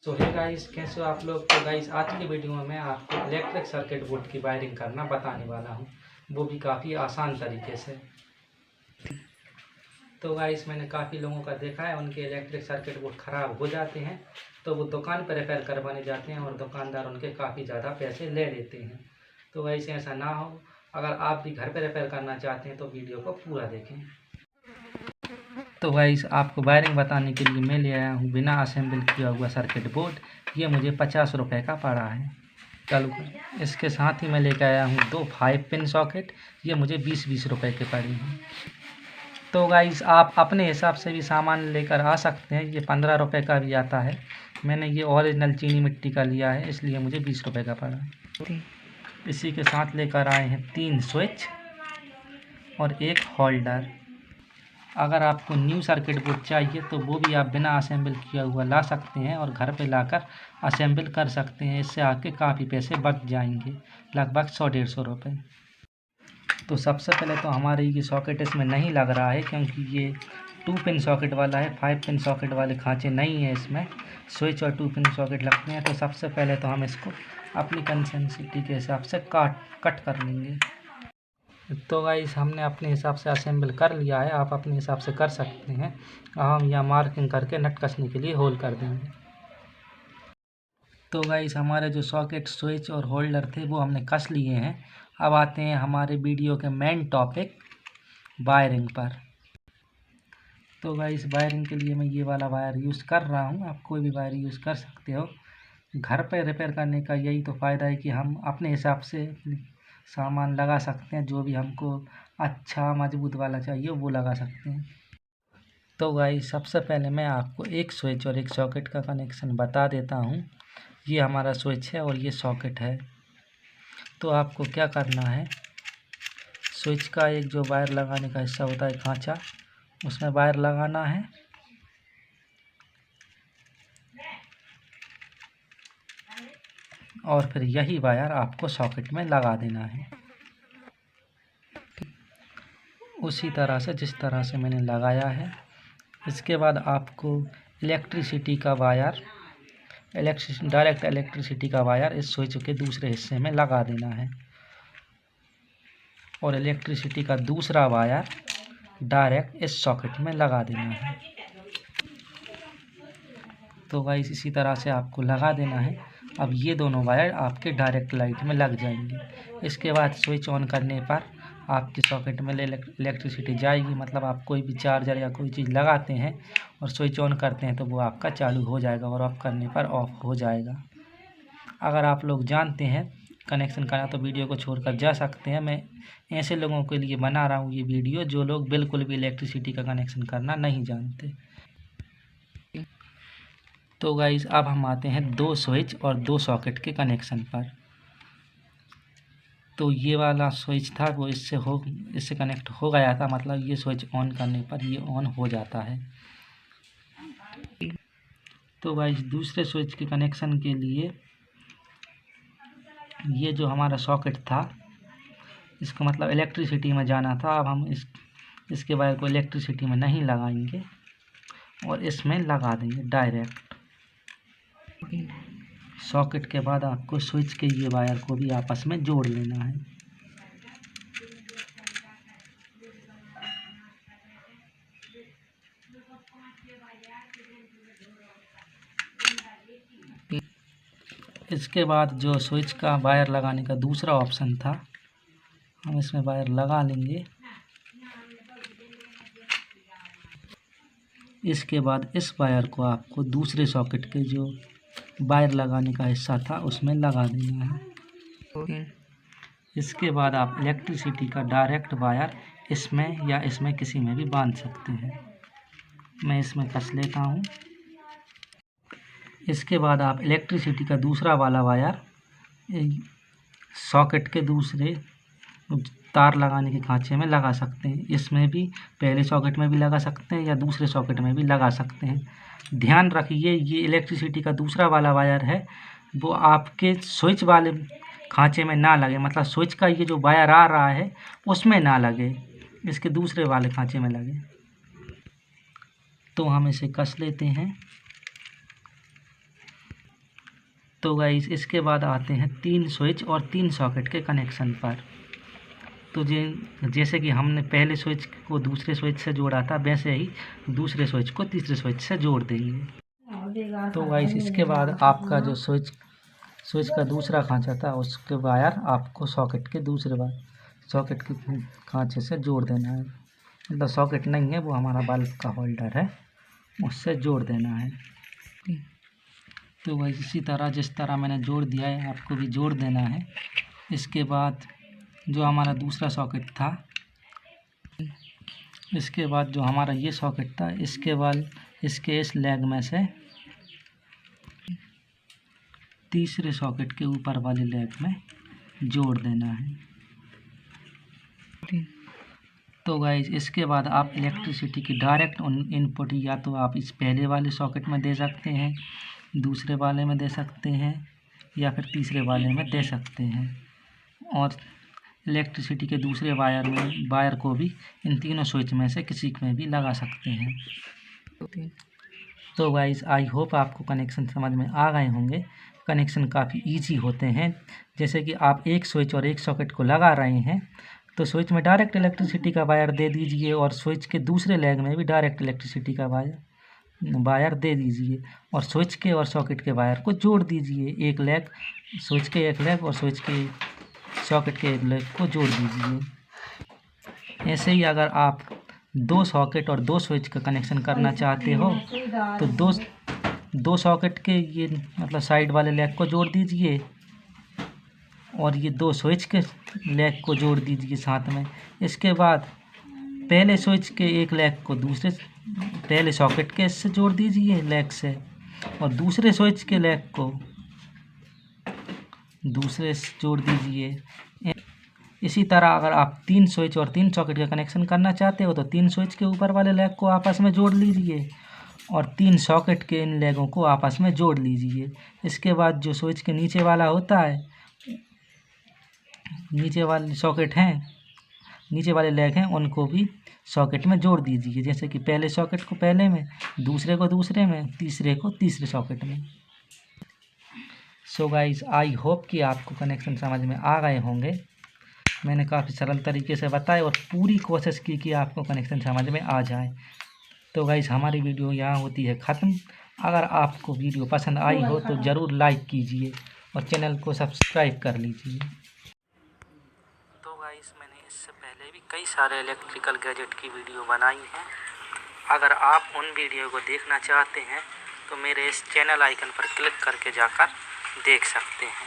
तो hey guys, कैसे हो आप लोग। तो गाइस, आज की वीडियो में मैं आपको इलेक्ट्रिक सर्किट बोर्ड की वायरिंग करना बताने वाला हूँ, वो भी काफ़ी आसान तरीके से। तो गाइस, मैंने काफ़ी लोगों का देखा है, उनके इलेक्ट्रिक सर्किट बोर्ड ख़राब हो जाते हैं तो वो दुकान पर रिपेयर करवाने जाते हैं और दुकानदार उनके काफ़ी ज़्यादा पैसे ले लेते हैं। तो गाइस, ऐसा ना हो। अगर आप भी घर पर रिपेयर करना चाहते हैं तो वीडियो को पूरा देखें। तो गाइस, आपको वायरिंग बताने के लिए मैं ले आया हूँ बिना असेंबल किया हुआ सर्किट बोर्ड। ये मुझे 50 रुपये का पड़ा है। चालू कर। इसके साथ ही मैं लेकर आया हूँ 2 5 पिन सॉकेट। ये मुझे 20-20 रुपये के पड़े हैं। तो गाइस, आप अपने हिसाब से भी सामान लेकर आ सकते हैं। ये 15 रुपये का भी आता है। मैंने ये ओरिजिनल चीनी मिट्टी का लिया है, इसलिए मुझे 20 रुपये का पड़ा। इसी के साथ लेकर आए हैं 3 स्विच और 1 होल्डर। अगर आपको न्यू सर्किट बोर्ड चाहिए तो वो भी आप बिना असेंबल किया हुआ ला सकते हैं और घर पे लाकर असेंबल कर सकते हैं। इससे आपके काफ़ी पैसे बच जाएंगे, लगभग 100-150 रुपये। तो सबसे पहले तो हमारे ये सॉकेट इसमें नहीं लग रहा है, क्योंकि ये 2 पिन सॉकेट वाला है। 5 पिन सॉकेट वाले खाँचे नहीं है इसमें। स्विच और 2 पिन सॉकेट लगते हैं। तो सबसे पहले तो हम इसको अपनी कंसेंसिटी के हिसाब से कट कर लेंगे। तो गाइस, हमने अपने हिसाब से असेंबल कर लिया है, आप अपने हिसाब से कर सकते हैं। हम यहाँ मार्किंग करके नट कसने के लिए होल कर देंगे। तो गाइस, हमारे जो सॉकेट, स्विच और होल्डर थे वो हमने कस लिए हैं। अब आते हैं हमारे वीडियो के मेन टॉपिक, वायरिंग पर। तो गाइस, वायरिंग के लिए मैं ये वाला वायर यूज़ कर रहा हूँ। आप कोई भी वायर यूज़ कर सकते हो। घर पर रिपेयर करने का यही तो फ़ायदा है कि हम अपने हिसाब से सामान लगा सकते हैं। जो भी हमको अच्छा मजबूत वाला चाहिए वो लगा सकते हैं। तो गाइस, सबसे पहले मैं आपको एक स्विच और एक सॉकेट का कनेक्शन बता देता हूँ। ये हमारा स्विच है और ये सॉकेट है। तो आपको क्या करना है, स्विच का एक जो वायर लगाने का हिस्सा होता है खांचा, उसमें वायर लगाना है। और फिर यही वायर आपको सॉकेट में लगा देना है, उसी तरह से जिस तरह से मैंने लगाया है। इसके बाद आपको इलेक्ट्रिसिटी का वायर, डायरेक्ट इलेक्ट्रिसिटी का वायर इस स्विच के दूसरे हिस्से में लगा देना है और इलेक्ट्रिसिटी का दूसरा वायर डायरेक्ट इस सॉकेट में लगा देना है। तो गाइस, इसी तरह से आपको लगा देना है। अब ये दोनों वायर आपके डायरेक्ट लाइट में लग जाएंगे। इसके बाद स्विच ऑन करने पर आपके सॉकेट में इलेक्ट्रिसिटी जाएगी। मतलब आप कोई भी चार्जर या कोई चीज़ लगाते हैं और स्विच ऑन करते हैं तो वो आपका चालू हो जाएगा और ऑफ करने पर ऑफ हो जाएगा। अगर आप लोग जानते हैं कनेक्शन करना तो वीडियो को छोड़कर जा सकते हैं। मैं ऐसे लोगों के लिए बना रहा हूँ ये वीडियो जो लोग बिल्कुल भी इलेक्ट्रिसिटी का कनेक्शन करना नहीं जानते। तो गाइस, अब हम आते हैं 2 स्विच और 2 सॉकेट के कनेक्शन पर। तो ये वाला स्विच था वो इससे कनेक्ट हो गया था। मतलब ये स्विच ऑन करने पर ये ऑन हो जाता है। तो गाइस, दूसरे स्विच के कनेक्शन के लिए ये जो हमारा सॉकेट था, इसको मतलब इलेक्ट्रिसिटी में जाना था। अब हम इसके वायर को इलेक्ट्रिसिटी में नहीं लगाएंगे और इसमें लगा देंगे डायरेक्ट। सॉकेट के बाद आपको स्विच के ये वायर को भी आपस में जोड़ लेना है। इसके बाद जो स्विच का वायर लगाने का दूसरा ऑप्शन था, हम इसमें वायर लगा लेंगे। इसके बाद इस वायर को आपको दूसरे सॉकेट के जो वायर लगाने का हिस्सा था उसमें लगा देना है। इसके बाद आप इलेक्ट्रिसिटी का डायरेक्ट वायर इसमें या इसमें किसी में भी बांध सकते हैं। मैं इसमें कस लेता हूँ। इसके बाद आप इलेक्ट्रिसिटी का दूसरा वाला वायर सॉकेट के दूसरे तार लगाने के खांचे में लगा सकते हैं। इसमें भी पहले सॉकेट में भी लगा सकते हैं या दूसरे सॉकेट में भी लगा सकते हैं। ध्यान रखिए, ये इलेक्ट्रिसिटी का दूसरा वाला वायर है वो आपके स्विच वाले खांचे में ना लगे। मतलब स्विच का ये जो वायर आ रहा है उसमें ना लगे, इसके दूसरे वाले खांचे में लगे। तो हम इसे कस लेते हैं। तो गाइस इसके बाद आते हैं 3 स्विच और 3 सॉकेट के कनेक्शन पर। तो जैसे कि हमने पहले स्विच को दूसरे स्विच से जोड़ा था, वैसे ही दूसरे स्विच को तीसरे स्विच से जोड़ देंगे। तो गाइस इसके बाद आपका जो स्विच का दूसरा खांचा था, उसके वायर आपको सॉकेट के सॉकेट के खांचे से जोड़ देना है। मतलब सॉकेट नहीं है, वो हमारा बल्ब का होल्डर है, उससे जोड़ देना है। तो वही इसी तरह जिस तरह मैंने जोड़ दिया है, आपको भी जोड़ देना है। इसके बाद जो हमारा दूसरा सॉकेट था, इसके बाद जो हमारा ये सॉकेट था, इसके बाद इसके इस लेग में से तीसरे सॉकेट के ऊपर वाले लेग में जोड़ देना है। तो गाइस इसके बाद आप इलेक्ट्रिसिटी की डायरेक्ट इनपुट या तो आप इस पहले वाले सॉकेट में दे सकते हैं, दूसरे वाले में दे सकते हैं, या फिर तीसरे वाले में दे सकते हैं। और इलेक्ट्रिसिटी के दूसरे वायर को भी इन तीनों स्विच में से किसी में भी लगा सकते हैं। तो गाइस आई होप आपको कनेक्शन समझ में आ गए होंगे। कनेक्शन काफ़ी इजी होते हैं। जैसे कि आप एक स्विच और एक सॉकेट को लगा रहे हैं, तो स्विच में डायरेक्ट इलेक्ट्रिसिटी का वायर दे दीजिए और स्विच के दूसरे लेग में भी डायरेक्ट इलेक्ट्रिसिटी का वायर दे दीजिए और स्विच के और सॉकेट के वायर को जोड़ दीजिए। एक लेग स्विच के एक लेग और स्विच के सॉकेट के एक लेग को जोड़ दीजिए। ऐसे ही अगर आप 2 सॉकेट और 2 स्विच का कनेक्शन करना चाहते हो, तो दो सॉकेट के ये मतलब साइड वाले लेग को जोड़ दीजिए और ये 2 स्विच के लेग को जोड़ दीजिए साथ में। इसके बाद पहले स्विच के एक लेग को पहले सॉकेट के इससे जोड़ दीजिए लेग से, और दूसरे स्विच के लेग को दूसरे से जोड़ दीजिए। इसी तरह अगर आप 3 स्विच और 3 सॉकेट का कनेक्शन करना चाहते हो, तो 3 स्विच के ऊपर वाले लेग को आपस में जोड़ लीजिए और 3 सॉकेट के इन लेगों को आपस में जोड़ लीजिए। इसके बाद जो स्विच के नीचे वाला होता है, नीचे वाले सॉकेट हैं, नीचे वाले लेग हैं, उनको भी सॉकेट में जोड़ दीजिए। जैसे कि पहले सॉकेट को पहले में, दूसरे को दूसरे में, तीसरे को तीसरे सॉकेट में। सो गाइस आई होप कि आपको कनेक्शन समझ में आ गए होंगे। मैंने काफ़ी सरल तरीके से बताया और पूरी कोशिश की कि आपको कनेक्शन समझ में आ जाए। तो गाइस हमारी वीडियो यहाँ होती है ख़त्म। अगर आपको वीडियो पसंद आई हो तो ज़रूर लाइक कीजिए और चैनल को सब्सक्राइब कर लीजिए। तो गाइस मैंने इससे पहले भी कई सारे इलेक्ट्रिकल गैजेट की वीडियो बनाई हैं। अगर आप उन वीडियो को देखना चाहते हैं तो मेरे इस चैनल आइकन पर क्लिक करके जाकर देख सकते हैं।